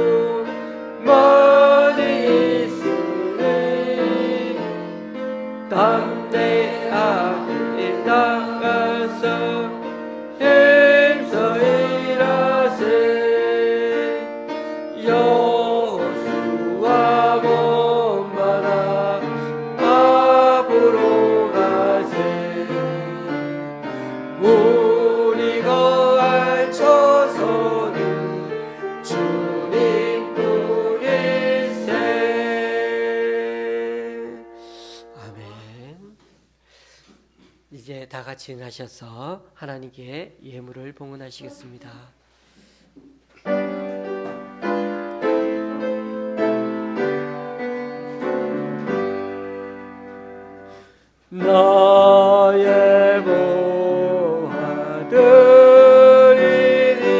많이 있으니 담대하게 나가서 힘써 일하세. 여호수아 먼바다 앞으로 가세. 우리 거알쳐서는 주님 뿐일세. 아멘. 이제 다 같이 일어나셔서 하나님께 예물을 봉헌하시겠습니다. 나의 보아들이니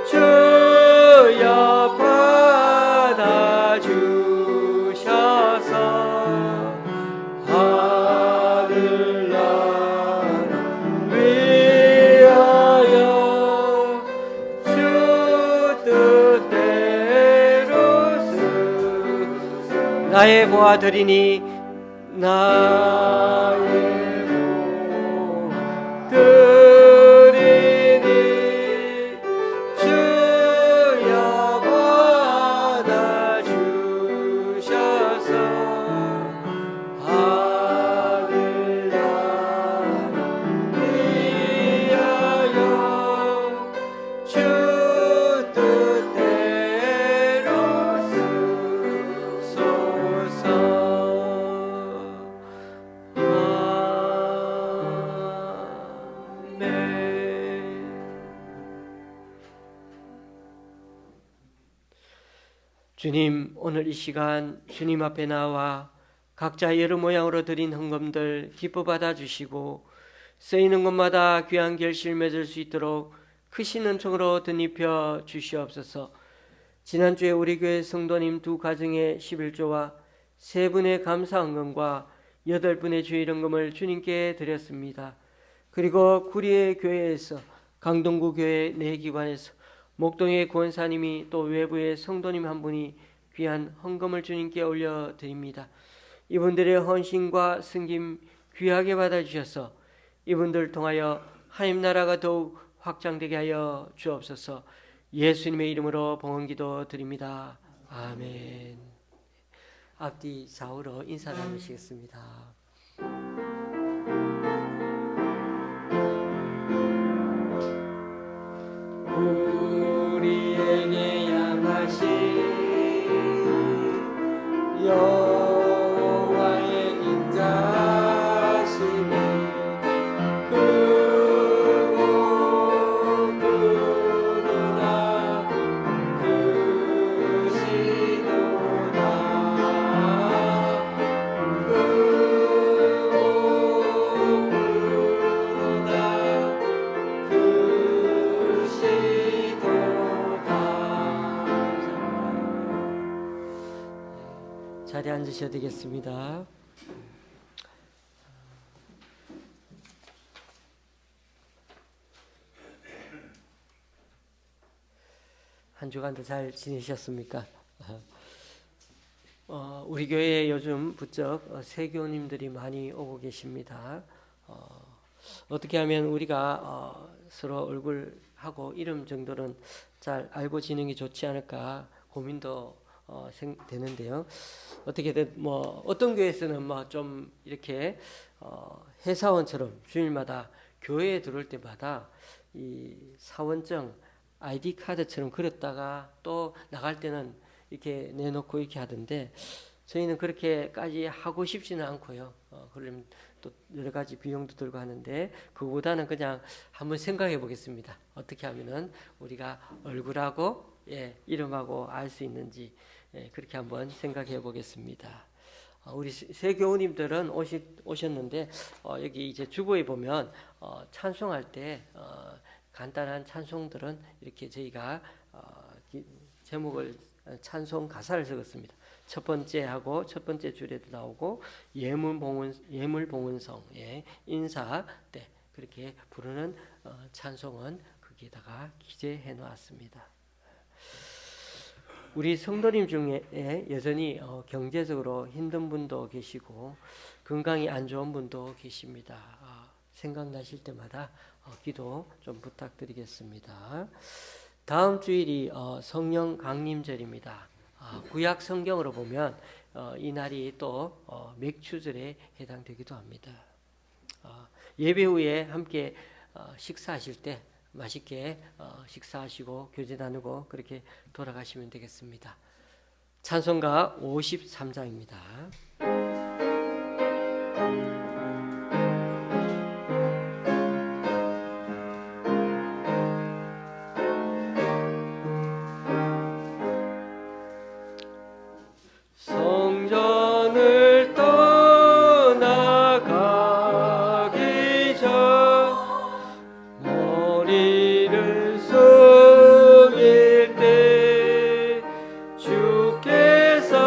주여 받아주셔서 하늘나라 위하여 주 뜻대로 나의 보아들이니 나의 보아들이니 주여 받아주셔서 하늘나라 위하여 주 뜻대로 쓰소서. 주님, 오늘 이 시간 주님 앞에 나와 각자 여러 모양으로 드린 헌금들 기뻐 받아주시고 쓰이는 곳마다 귀한 결실 맺을 수 있도록 크신 은총으로 덧입혀 주시옵소서. 지난주에 우리 교회 성도님 두 가정의 11조와 3분의 감사 헌금과 8분의 주일 헌금을 주님께 드렸습니다. 그리고 구리의 교회에서 강동구 교회 내기관에서 목동의 권사님이 또 외부의 성도님 한 분이 귀한 헌금을 주님께 올려드립니다. 이분들의 헌신과 승김 귀하게 받아주셔서 이분들 통하여 하나님 나라가 더욱 확장되게 하여 주옵소서. 예수님의 이름으로 봉헌기도 드립니다. 아멘. 앞뒤 좌우로 인사 나누시겠습니다. 우리에게 양하신 여호와의 인자심이 크고 그러나 크시도다. 자리에 앉으셔야 되겠습니다. 한 주간도 잘 지내셨습니까? 우리 교회에 요즘 부쩍 세교님들이 많이 오고 계십니다. 어떻게 하면 우리가 서로 얼굴하고 이름 정도는 잘 알고 지내는 게 좋지 않을까 고민도 되는데요. 어떻게든 어떤 교회에서는 좀 이렇게 회사원처럼 주일마다 교회에 들어올 때마다 이 사원증 ID 카드처럼 그렸다가 또 나갈 때는 이렇게 내놓고 이렇게 하던데 저희는 그렇게까지 하고 싶지는 않고요. 그러면 또 여러 가지 비용도 들고 하는데 그보다는 그냥 한번 생각해 보겠습니다. 어떻게 하면은 우리가 얼굴하고 이름하고 알 수 있는지 그렇게 한번 생각해 보겠습니다. 우리 새 교우님들은 오셨는데 여기 이제 주보에 보면 찬송할 때 간단한 찬송들은 이렇게 저희가 제목을 찬송 가사를 적었습니다. 첫 번째 하고 첫 번째 줄에도 나오고 예물봉헌성 인사 때 그렇게 부르는 찬송은 거기에다가 기재해 놓았습니다. 우리 성도님 중에 여전히 경제적으로 힘든 분도 계시고 건강이 안 좋은 분도 계십니다. 생각나실 때마다 기도 좀 부탁드리겠습니다. 다음 주일이 성령 강림절입니다. 구약 성경으로 보면 이 날이 또 맥추절에 해당되기도 합니다. 예배 후에 함께 식사하실 때 맛있게 식사하시고 교제 나누고 그렇게 돌아가시면 되겠습니다. 찬송가 53장입니다. 성전을 떠나가기 전 머리를 숙일 때 주께서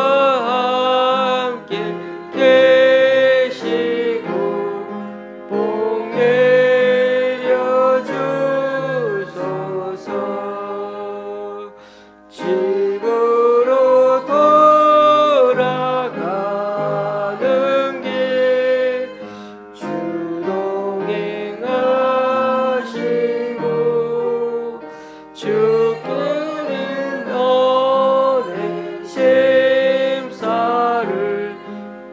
함께 계시고 복 내려 주소서. 집으로 돌아가는 길 주동행하시고 주께는 너의 심사를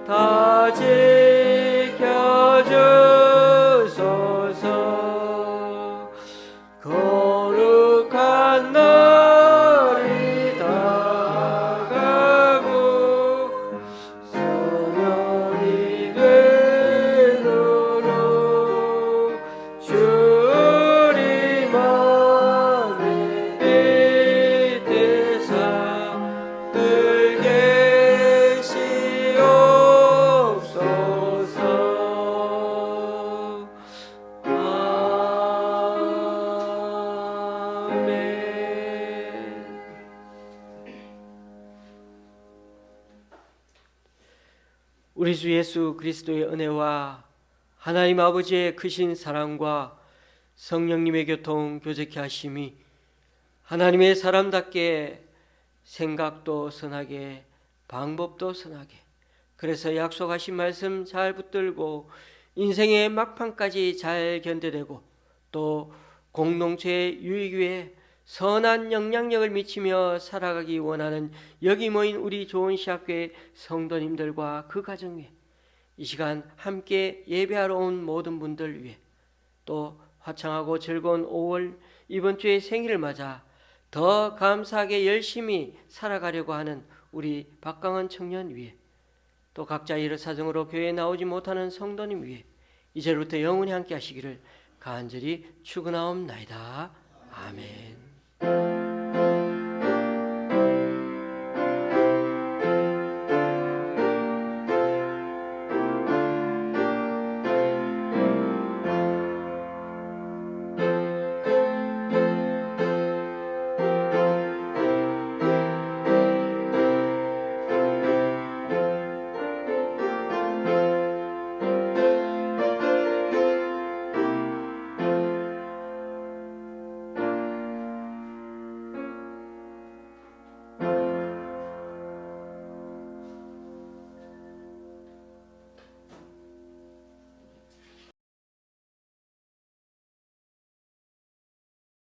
다 지켜주소서. 거룩한 날이 다가고 소년이 되도록 주님 안에 우리 주 예수 그리스도의 은혜와 하나님 아버지의 크신 사랑과 성령님의 교통 교제케 하심이 하나님의 사람답게 생각도 선하게 방법도 선하게 그래서 약속하신 말씀 잘 붙들고 인생의 막판까지 잘 견뎌내고 또 공동체의 유익 위해 선한 영향력을 미치며 살아가기 원하는 여기 모인 우리 좋은 시학교의 성도님들과 그 가정 위해 이 시간 함께 예배하러 온 모든 분들 위해 또 화창하고 즐거운 5월 이번 주에 생일을 맞아 더 감사하게 열심히 살아가려고 하는 우리 박강원 청년 위해 또 각자 이런 사정으로 교회에 나오지 못하는 성도님 위해 이제부터 영원히 함께 하시기를 간절히 축원하옵나이다. 아멘.